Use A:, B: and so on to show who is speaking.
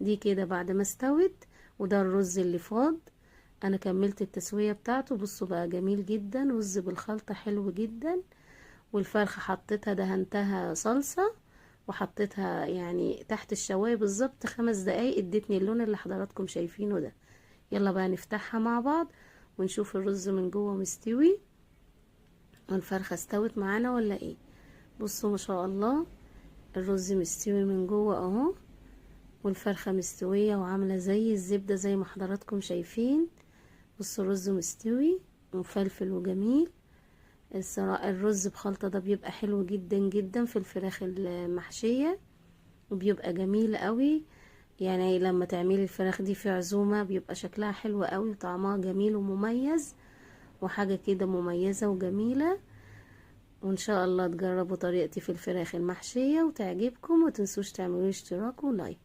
A: دي كده بعد ما استوت. وده الرز اللي فاض، انا كملت التسوية بتاعته. بصوا بقى جميل جدا، رز بالخلطة حلو جدا. والفرخة حطيتها دهنتها صلصة، وحطيتها يعني تحت الشواية بالظبط 5 دقايق، ادتني اللون اللي حضراتكم شايفينه ده. يلا بقى نفتحها مع بعض ونشوف الرز من جوه مستوي والفرخة استوت معانا ولا ايه. بصوا ما شاء الله، الرز مستوي من جوه اهو، والفرخة مستوية وعاملة زي الزبدة زي ما حضراتكم شايفين. بصوا الرز مستوي ومفلفل وجميل. الصراحة الرز بخلطة ده بيبقى حلو جدا جدا في الفراخ المحشية، وبيبقى جميل قوي. يعني لما تعملي الفراخ دي في عزومة بيبقى شكلها حلو قوي وطعمها جميل ومميز، وحاجة كده مميزة وجميلة. وان شاء الله تجربوا طريقتي في الفراخ المحشية وتعجبكم، ومتنسوش تعملوا اشتراك ولايك.